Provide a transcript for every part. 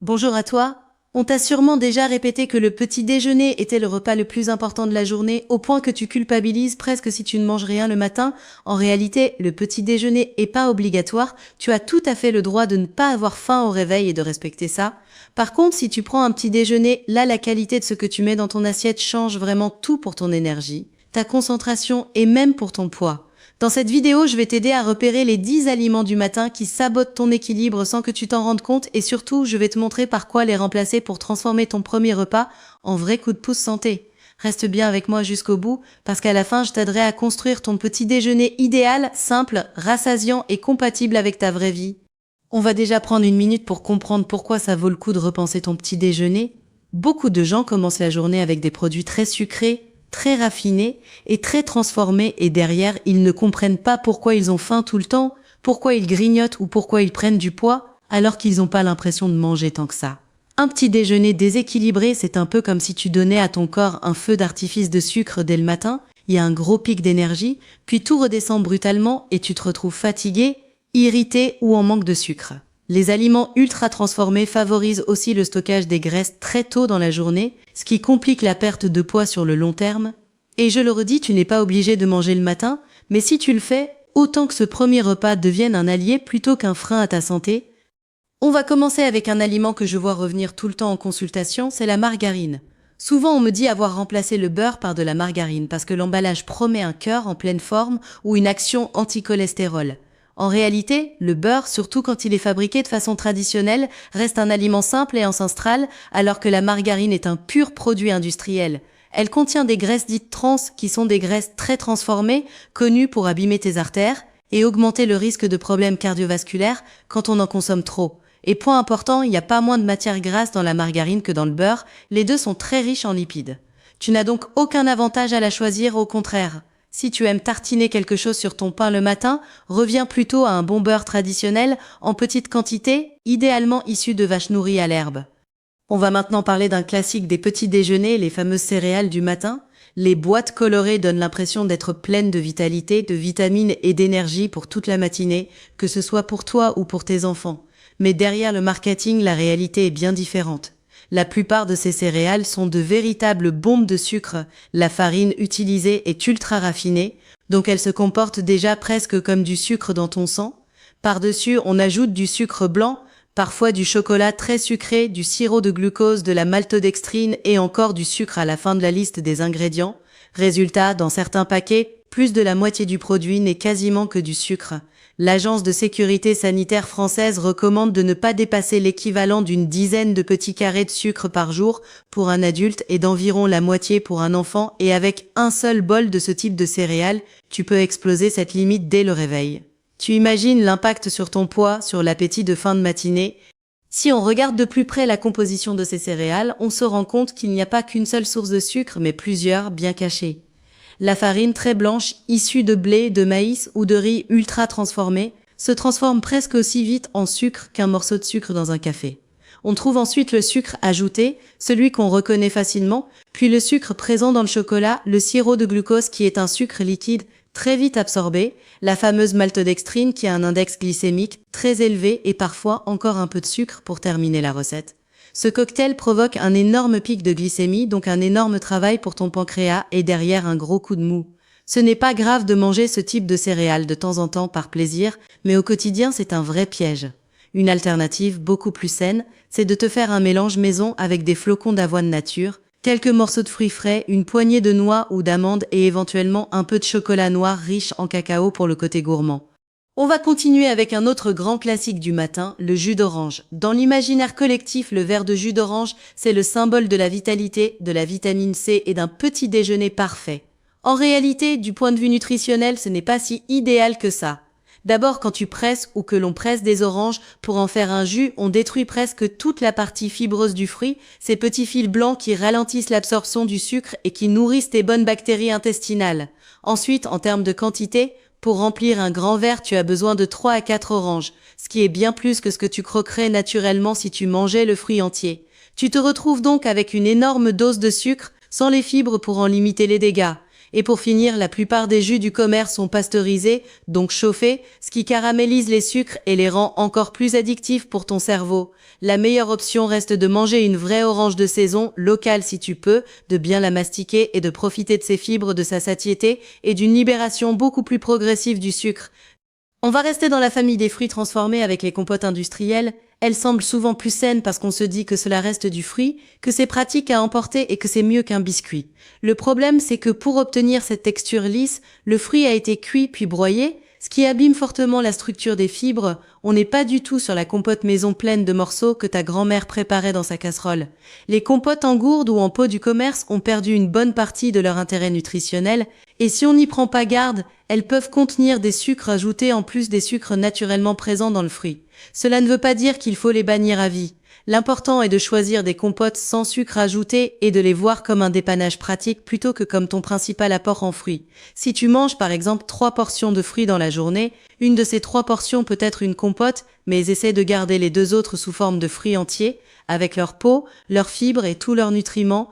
Bonjour à toi. On t'a sûrement déjà répété que le petit déjeuner était le repas le plus important de la journée, au point que tu culpabilises presque si tu ne manges rien le matin. En réalité, le petit déjeuner est pas obligatoire. Tu as tout à fait le droit de ne pas avoir faim au réveil et de respecter ça. Par contre, si tu prends un petit déjeuner, là, la qualité de ce que tu mets dans ton assiette change vraiment tout pour ton énergie, ta concentration et même pour ton poids. Dans cette vidéo, je vais t'aider à repérer les 10 aliments du matin qui sabotent ton équilibre sans que tu t'en rendes compte et surtout, je vais te montrer par quoi les remplacer pour transformer ton premier repas en vrai coup de pouce santé. Reste bien avec moi jusqu'au bout parce qu'à la fin, je t'aiderai à construire ton petit déjeuner idéal, simple, rassasiant et compatible avec ta vraie vie. On va déjà prendre une minute pour comprendre pourquoi ça vaut le coup de repenser ton petit déjeuner. Beaucoup de gens commencent la journée avec des produits très sucrés, très raffinés et très transformés et derrière, ils ne comprennent pas pourquoi ils ont faim tout le temps, pourquoi ils grignotent ou pourquoi ils prennent du poids alors qu'ils n'ont pas l'impression de manger tant que ça. Un petit déjeuner déséquilibré, c'est un peu comme si tu donnais à ton corps un feu d'artifice de sucre dès le matin, il y a un gros pic d'énergie, puis tout redescend brutalement et tu te retrouves fatigué, irrité ou en manque de sucre. Les aliments ultra transformés favorisent aussi le stockage des graisses très tôt dans la journée, ce qui complique la perte de poids sur le long terme. Et je le redis, tu n'es pas obligé de manger le matin, mais si tu le fais, autant que ce premier repas devienne un allié plutôt qu'un frein à ta santé. On va commencer avec un aliment que je vois revenir tout le temps en consultation, c'est la margarine. Souvent on me dit avoir remplacé le beurre par de la margarine parce que l'emballage promet un cœur en pleine forme ou une action anti-cholestérol. En réalité, le beurre, surtout quand il est fabriqué de façon traditionnelle, reste un aliment simple et ancestral, alors que la margarine est un pur produit industriel. Elle contient des graisses dites trans, qui sont des graisses très transformées, connues pour abîmer tes artères et augmenter le risque de problèmes cardiovasculaires quand on en consomme trop. Et point important, il n'y a pas moins de matière grasse dans la margarine que dans le beurre, les deux sont très riches en lipides. Tu n'as donc aucun avantage à la choisir, au contraire. Si tu aimes tartiner quelque chose sur ton pain le matin, reviens plutôt à un bon beurre traditionnel en petite quantité, idéalement issu de vaches nourries à l'herbe. On va maintenant parler d'un classique des petits déjeuners, les fameuses céréales du matin. Les boîtes colorées donnent l'impression d'être pleines de vitalité, de vitamines et d'énergie pour toute la matinée, que ce soit pour toi ou pour tes enfants. Mais derrière le marketing, la réalité est bien différente. La plupart de ces céréales sont de véritables bombes de sucre. La farine utilisée est ultra raffinée, donc elle se comporte déjà presque comme du sucre dans ton sang. Par-dessus, on ajoute du sucre blanc, parfois du chocolat très sucré, du sirop de glucose, de la maltodextrine et encore du sucre à la fin de la liste des ingrédients. Résultat, dans certains paquets, plus de la moitié du produit n'est quasiment que du sucre. L'Agence de sécurité sanitaire française recommande de ne pas dépasser l'équivalent d'une dizaine de petits carrés de sucre par jour pour un adulte et d'environ la moitié pour un enfant, et avec un seul bol de ce type de céréales, tu peux exploser cette limite dès le réveil. Tu imagines l'impact sur ton poids, sur l'appétit de fin de matinée. Si on regarde de plus près la composition de ces céréales, on se rend compte qu'il n'y a pas qu'une seule source de sucre, mais plusieurs bien cachées. La farine très blanche, issue de blé, de maïs ou de riz ultra transformé, se transforme presque aussi vite en sucre qu'un morceau de sucre dans un café. On trouve ensuite le sucre ajouté, celui qu'on reconnaît facilement, puis le sucre présent dans le chocolat, le sirop de glucose qui est un sucre liquide très vite absorbé, la fameuse maltodextrine qui a un index glycémique très élevé et parfois encore un peu de sucre pour terminer la recette. Ce cocktail provoque un énorme pic de glycémie, donc un énorme travail pour ton pancréas et derrière un gros coup de mou. Ce n'est pas grave de manger ce type de céréales de temps en temps par plaisir, mais au quotidien c'est un vrai piège. Une alternative beaucoup plus saine, c'est de te faire un mélange maison avec des flocons d'avoine nature, quelques morceaux de fruits frais, une poignée de noix ou d'amandes et éventuellement un peu de chocolat noir riche en cacao pour le côté gourmand. On va continuer avec un autre grand classique du matin, le jus d'orange. Dans l'imaginaire collectif, le verre de jus d'orange, c'est le symbole de la vitalité, de la vitamine C et d'un petit déjeuner parfait. En réalité, du point de vue nutritionnel, ce n'est pas si idéal que ça. D'abord, quand tu presses ou que l'on presse des oranges pour en faire un jus, on détruit presque toute la partie fibreuse du fruit, ces petits fils blancs qui ralentissent l'absorption du sucre et qui nourrissent tes bonnes bactéries intestinales. Ensuite, en termes de quantité, pour remplir un grand verre, tu as besoin de 3 à 4 oranges, ce qui est bien plus que ce que tu croquerais naturellement si tu mangeais le fruit entier. Tu te retrouves donc avec une énorme dose de sucre, sans les fibres pour en limiter les dégâts. Et pour finir, la plupart des jus du commerce sont pasteurisés, donc chauffés, ce qui caramélise les sucres et les rend encore plus addictifs pour ton cerveau. La meilleure option reste de manger une vraie orange de saison, locale si tu peux, de bien la mastiquer et de profiter de ses fibres, de sa satiété et d'une libération beaucoup plus progressive du sucre. On va rester dans la famille des fruits transformés avec les compotes industrielles. Elles semblent souvent plus saines parce qu'on se dit que cela reste du fruit, que c'est pratique à emporter et que c'est mieux qu'un biscuit. Le problème, c'est que pour obtenir cette texture lisse, le fruit a été cuit puis broyé, ce qui abîme fortement la structure des fibres. On n'est pas du tout sur la compote maison pleine de morceaux que ta grand-mère préparait dans sa casserole. Les compotes en gourde ou en pot du commerce ont perdu une bonne partie de leur intérêt nutritionnel, et si on n'y prend pas garde, elles peuvent contenir des sucres ajoutés en plus des sucres naturellement présents dans le fruit. Cela ne veut pas dire qu'il faut les bannir à vie. L'important est de choisir des compotes sans sucre ajouté et de les voir comme un dépannage pratique plutôt que comme ton principal apport en fruits. Si tu manges par exemple 3 portions de fruits dans la journée, une de ces 3 portions peut être une compote, mais essaie de garder les 2 autres sous forme de fruits entiers, avec leur peau, leurs fibres et tous leurs nutriments.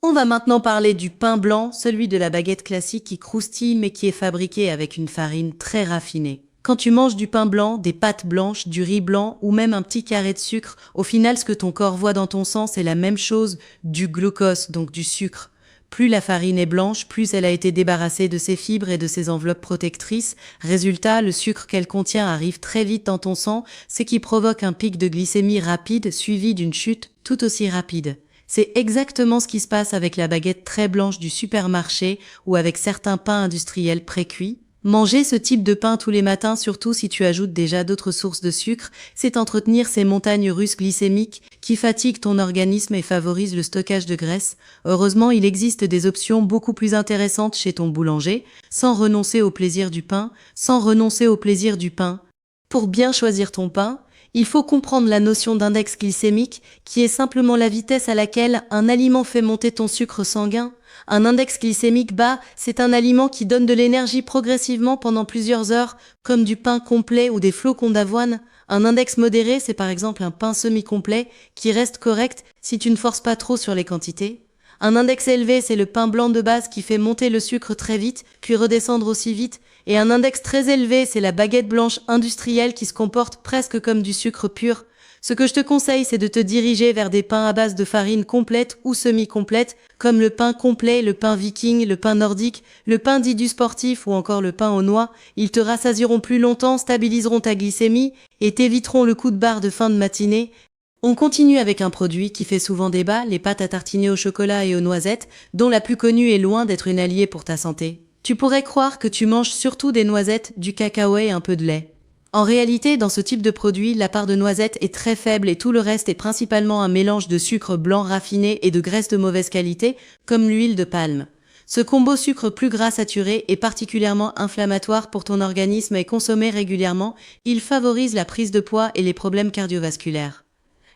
On va maintenant parler du pain blanc, celui de la baguette classique qui croustille mais qui est fabriqué avec une farine très raffinée. Quand tu manges du pain blanc, des pâtes blanches, du riz blanc ou même un petit carré de sucre, au final ce que ton corps voit dans ton sang c'est la même chose, du glucose, donc du sucre. Plus la farine est blanche, plus elle a été débarrassée de ses fibres et de ses enveloppes protectrices. Résultat, le sucre qu'elle contient arrive très vite dans ton sang, ce qui provoque un pic de glycémie rapide suivi d'une chute tout aussi rapide. C'est exactement ce qui se passe avec la baguette très blanche du supermarché ou avec certains pains industriels pré-cuits. Manger ce type de pain tous les matins, surtout si tu ajoutes déjà d'autres sources de sucre, c'est entretenir ces montagnes russes glycémiques qui fatiguent ton organisme et favorisent le stockage de graisse. Heureusement, il existe des options beaucoup plus intéressantes chez ton boulanger, sans renoncer au plaisir du pain, Pour bien choisir ton pain, il faut comprendre la notion d'index glycémique, qui est simplement la vitesse à laquelle un aliment fait monter ton sucre sanguin. Un index glycémique bas, c'est un aliment qui donne de l'énergie progressivement pendant plusieurs heures, comme du pain complet ou des flocons d'avoine. Un index modéré, c'est par exemple un pain semi-complet, qui reste correct si tu ne forces pas trop sur les quantités. Un index élevé, c'est le pain blanc de base qui fait monter le sucre très vite, puis redescendre aussi vite. Et un index très élevé, c'est la baguette blanche industrielle qui se comporte presque comme du sucre pur. Ce que je te conseille, c'est de te diriger vers des pains à base de farine complète ou semi-complète, comme le pain complet, le pain viking, le pain nordique, le pain dit du sportif ou encore le pain aux noix. Ils te rassasieront plus longtemps, stabiliseront ta glycémie et t'éviteront le coup de barre de fin de matinée. On continue avec un produit qui fait souvent débat, les pâtes à tartiner au chocolat et aux noisettes, dont la plus connue est loin d'être une alliée pour ta santé. Tu pourrais croire que tu manges surtout des noisettes, du cacao et un peu de lait. En réalité, dans ce type de produit, la part de noisettes est très faible et tout le reste est principalement un mélange de sucre blanc raffiné et de graisse de mauvaise qualité, comme l'huile de palme. Ce combo sucre plus gras saturé est particulièrement inflammatoire pour ton organisme et consommé régulièrement, il favorise la prise de poids et les problèmes cardiovasculaires.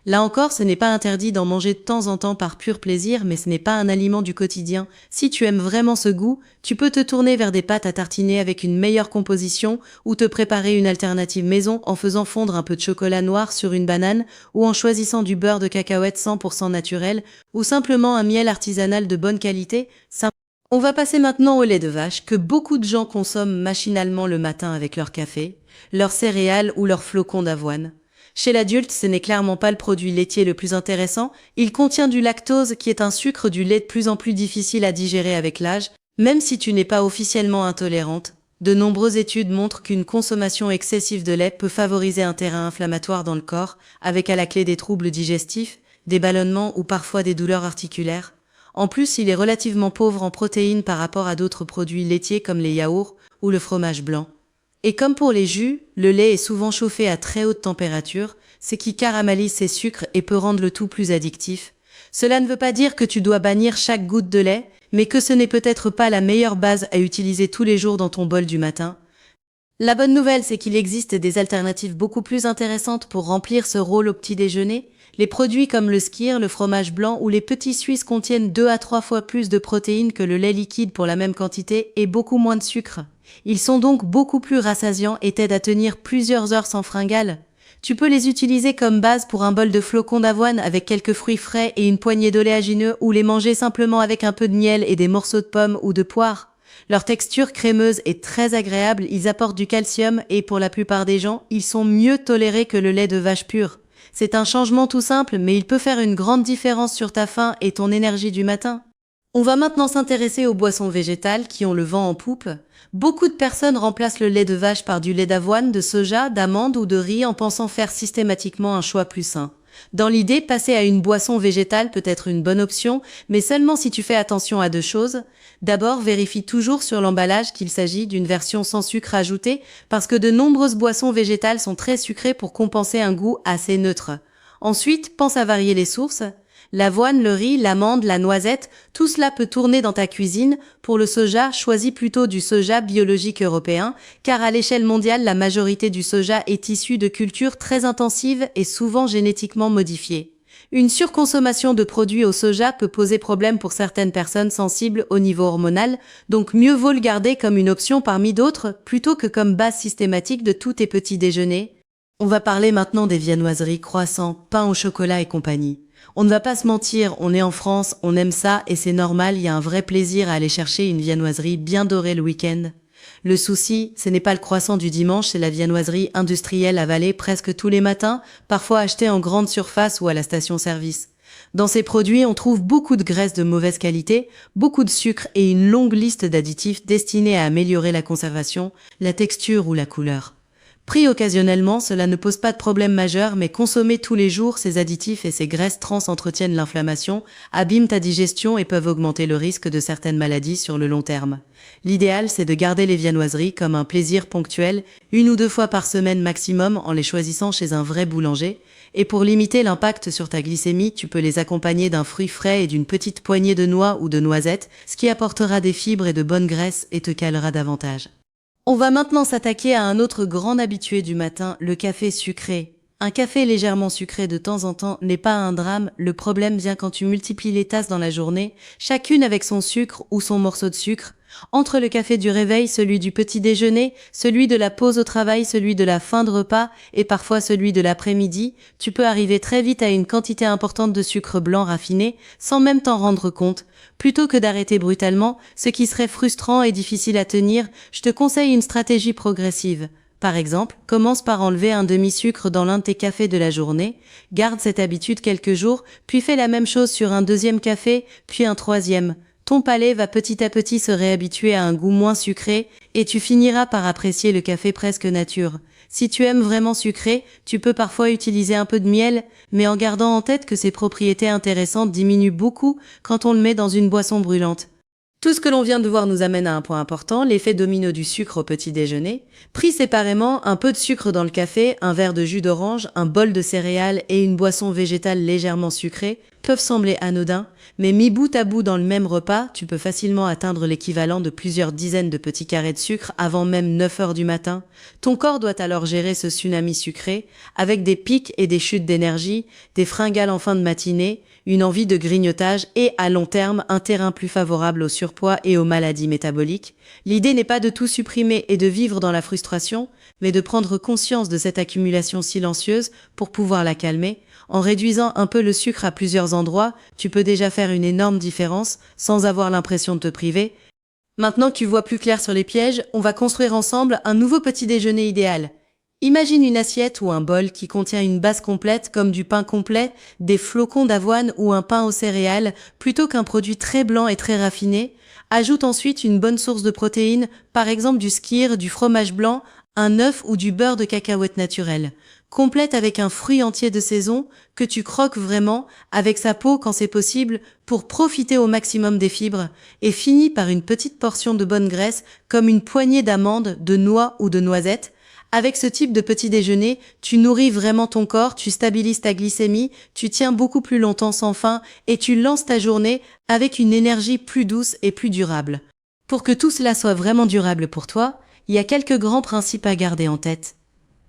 Là encore, ce n'est pas interdit d'en manger de temps en temps par pur plaisir, mais ce n'est pas un aliment du quotidien. Si tu aimes vraiment ce goût, tu peux te tourner vers des pâtes à tartiner avec une meilleure composition ou te préparer une alternative maison en faisant fondre un peu de chocolat noir sur une banane ou en choisissant du beurre de cacahuète 100% naturel ou simplement un miel artisanal de bonne qualité. On va passer maintenant au lait de vache que beaucoup de gens consomment machinalement le matin avec leur café, leurs céréales ou leurs flocons d'avoine. Chez l'adulte, ce n'est clairement pas le produit laitier le plus intéressant, il contient du lactose qui est un sucre du lait de plus en plus difficile à digérer avec l'âge, même si tu n'es pas officiellement intolérante. De nombreuses études montrent qu'une consommation excessive de lait peut favoriser un terrain inflammatoire dans le corps, avec à la clé des troubles digestifs, des ballonnements ou parfois des douleurs articulaires. En plus, il est relativement pauvre en protéines par rapport à d'autres produits laitiers comme les yaourts ou le fromage blanc. Et comme pour les jus, le lait est souvent chauffé à très haute température, ce qui caramélise ses sucres et peut rendre le tout plus addictif. Cela ne veut pas dire que tu dois bannir chaque goutte de lait, mais que ce n'est peut-être pas la meilleure base à utiliser tous les jours dans ton bol du matin. La bonne nouvelle, c'est qu'il existe des alternatives beaucoup plus intéressantes pour remplir ce rôle au petit déjeuner. Les produits comme le skyr, le fromage blanc ou les petits suisses contiennent 2 à 3 fois plus de protéines que le lait liquide pour la même quantité et beaucoup moins de sucre. Ils sont donc beaucoup plus rassasiants et t'aident à tenir plusieurs heures sans fringales. Tu peux les utiliser comme base pour un bol de flocons d'avoine avec quelques fruits frais et une poignée d'oléagineux ou les manger simplement avec un peu de miel et des morceaux de pommes ou de poire. Leur texture crémeuse est très agréable, ils apportent du calcium et pour la plupart des gens, ils sont mieux tolérés que le lait de vache pur. C'est un changement tout simple, mais il peut faire une grande différence sur ta faim et ton énergie du matin. On va maintenant s'intéresser aux boissons végétales qui ont le vent en poupe. Beaucoup de personnes remplacent le lait de vache par du lait d'avoine, de soja, d'amande ou de riz en pensant faire systématiquement un choix plus sain. Dans l'idée, passer à une boisson végétale peut être une bonne option, mais seulement si tu fais attention à deux choses. D'abord, vérifie toujours sur l'emballage qu'il s'agit d'une version sans sucre ajouté, parce que de nombreuses boissons végétales sont très sucrées pour compenser un goût assez neutre. Ensuite, pense à varier les sources. L'avoine, le riz, l'amande, la noisette, tout cela peut tourner dans ta cuisine. Pour le soja, choisis plutôt du soja biologique européen, car à l'échelle mondiale, la majorité du soja est issue de cultures très intensives et souvent génétiquement modifiées. Une surconsommation de produits au soja peut poser problème pour certaines personnes sensibles au niveau hormonal, donc mieux vaut le garder comme une option parmi d'autres, plutôt que comme base systématique de tous tes petits déjeuners. On va parler maintenant des viennoiseries, croissants, pain au chocolat et compagnie. On ne va pas se mentir, on est en France, on aime ça et c'est normal, il y a un vrai plaisir à aller chercher une viennoiserie bien dorée le week-end. Le souci, ce n'est pas le croissant du dimanche, c'est la viennoiserie industrielle avalée presque tous les matins, parfois achetée en grande surface ou à la station-service. Dans ces produits, on trouve beaucoup de graisses de mauvaise qualité, beaucoup de sucre et une longue liste d'additifs destinés à améliorer la conservation, la texture ou la couleur. Pris occasionnellement, cela ne pose pas de problème majeur, mais consommer tous les jours, ces additifs et ces graisses trans entretiennent l'inflammation, abîment ta digestion et peuvent augmenter le risque de certaines maladies sur le long terme. L'idéal, c'est de garder les viennoiseries comme un plaisir ponctuel, 1 ou 2 fois par semaine maximum en les choisissant chez un vrai boulanger. Et pour limiter l'impact sur ta glycémie, tu peux les accompagner d'un fruit frais et d'une petite poignée de noix ou de noisettes, ce qui apportera des fibres et de bonnes graisses et te calera davantage. On va maintenant s'attaquer à un autre grand habitué du matin, le café sucré. Un café légèrement sucré de temps en temps n'est pas un drame, le problème vient quand tu multiplies les tasses dans la journée, chacune avec son sucre ou son morceau de sucre. Entre le café du réveil, celui du petit déjeuner, celui de la pause au travail, celui de la fin de repas et parfois celui de l'après-midi, tu peux arriver très vite à une quantité importante de sucre blanc raffiné sans même t'en rendre compte. Plutôt que d'arrêter brutalement, ce qui serait frustrant et difficile à tenir, je te conseille une stratégie progressive. Par exemple, commence par enlever un demi-sucre dans l'un de tes cafés de la journée, garde cette habitude quelques jours, puis fais la même chose sur un deuxième café, puis un troisième. Ton palais va petit à petit se réhabituer à un goût moins sucré et tu finiras par apprécier le café presque nature. Si tu aimes vraiment sucré, tu peux parfois utiliser un peu de miel, mais en gardant en tête que ses propriétés intéressantes diminuent beaucoup quand on le met dans une boisson brûlante. Tout ce que l'on vient de voir nous amène à un point important, l'effet domino du sucre au petit déjeuner. Pris séparément, un peu de sucre dans le café, un verre de jus d'orange, un bol de céréales et une boisson végétale légèrement sucrée peuvent sembler anodins, mais mis bout à bout dans le même repas, tu peux facilement atteindre l'équivalent de plusieurs dizaines de petits carrés de sucre avant même 9 heures du matin. Ton corps doit alors gérer ce tsunami sucré, avec des pics et des chutes d'énergie, des fringales en fin de matinée, une envie de grignotage et, à long terme, un terrain plus favorable au surpoids et aux maladies métaboliques. L'idée n'est pas de tout supprimer et de vivre dans la frustration, mais de prendre conscience de cette accumulation silencieuse pour pouvoir la calmer. En réduisant un peu le sucre à plusieurs endroits, tu peux déjà faire une énorme différence sans avoir l'impression de te priver. Maintenant que tu vois plus clair sur les pièges, on va construire ensemble un nouveau petit déjeuner idéal. Imagine une assiette ou un bol qui contient une base complète comme du pain complet, des flocons d'avoine ou un pain aux céréales, plutôt qu'un produit très blanc et très raffiné. Ajoute ensuite une bonne source de protéines, par exemple du skyr, du fromage blanc, un œuf ou du beurre de cacahuète naturel. Complète avec un fruit entier de saison que tu croques vraiment avec sa peau quand c'est possible pour profiter au maximum des fibres et finis par une petite portion de bonne graisse comme une poignée d'amandes, de noix ou de noisettes. Avec ce type de petit déjeuner, tu nourris vraiment ton corps, tu stabilises ta glycémie, tu tiens beaucoup plus longtemps sans faim et tu lances ta journée avec une énergie plus douce et plus durable. Pour que tout cela soit vraiment durable pour toi, il y a quelques grands principes à garder en tête.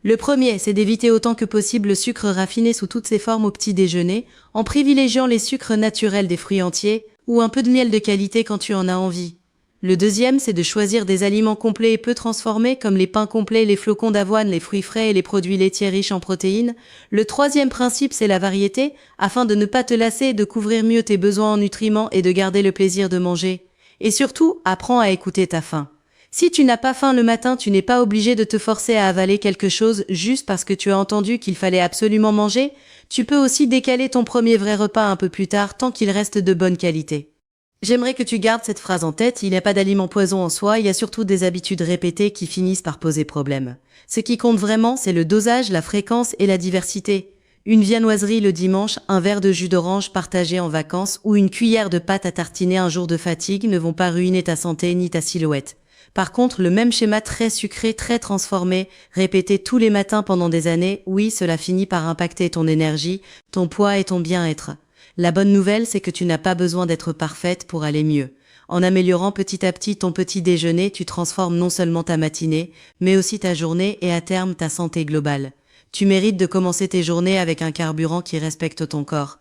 Le premier, c'est d'éviter autant que possible le sucre raffiné sous toutes ses formes au petit déjeuner, en privilégiant les sucres naturels des fruits entiers ou un peu de miel de qualité quand tu en as envie. Le deuxième, c'est de choisir des aliments complets et peu transformés comme les pains complets, les flocons d'avoine, les fruits frais et les produits laitiers riches en protéines. Le troisième principe, c'est la variété, afin de ne pas te lasser et de couvrir mieux tes besoins en nutriments et de garder le plaisir de manger. Et surtout, apprends à écouter ta faim. Si tu n'as pas faim le matin, tu n'es pas obligé de te forcer à avaler quelque chose juste parce que tu as entendu qu'il fallait absolument manger. Tu peux aussi décaler ton premier vrai repas un peu plus tard tant qu'il reste de bonne qualité. J'aimerais que tu gardes cette phrase en tête, il n'y a pas d'aliment poison en soi, il y a surtout des habitudes répétées qui finissent par poser problème. Ce qui compte vraiment, c'est le dosage, la fréquence et la diversité. Une viennoiserie le dimanche, un verre de jus d'orange partagé en vacances ou une cuillère de pâte à tartiner un jour de fatigue ne vont pas ruiner ta santé ni ta silhouette. Par contre, le même schéma très sucré, très transformé, répété tous les matins pendant des années, oui, cela finit par impacter ton énergie, ton poids et ton bien-être. La bonne nouvelle, c'est que tu n'as pas besoin d'être parfaite pour aller mieux. En améliorant petit à petit ton petit déjeuner, tu transformes non seulement ta matinée, mais aussi ta journée et à terme ta santé globale. Tu mérites de commencer tes journées avec un carburant qui respecte ton corps.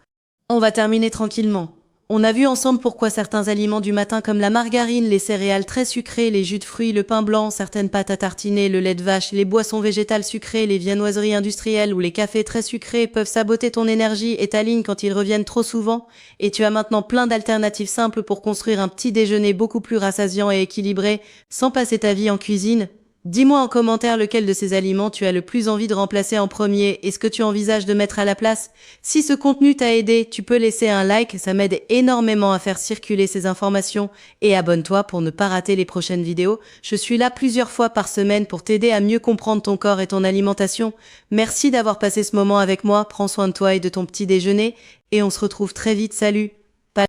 On va terminer tranquillement. On a vu ensemble pourquoi certains aliments du matin comme la margarine, les céréales très sucrées, les jus de fruits, le pain blanc, certaines pâtes à tartiner, le lait de vache, les boissons végétales sucrées, les viennoiseries industrielles ou les cafés très sucrés peuvent saboter ton énergie et ta ligne quand ils reviennent trop souvent. Et tu as maintenant plein d'alternatives simples pour construire un petit déjeuner beaucoup plus rassasiant et équilibré sans passer ta vie en cuisine. Dis-moi en commentaire lequel de ces aliments tu as le plus envie de remplacer en premier et ce que tu envisages de mettre à la place. Si ce contenu t'a aidé, tu peux laisser un like, ça m'aide énormément à faire circuler ces informations et abonne-toi pour ne pas rater les prochaines vidéos. Je suis là plusieurs fois par semaine pour t'aider à mieux comprendre ton corps et ton alimentation. Merci d'avoir passé ce moment avec moi, prends soin de toi et de ton petit déjeuner et on se retrouve très vite, salut!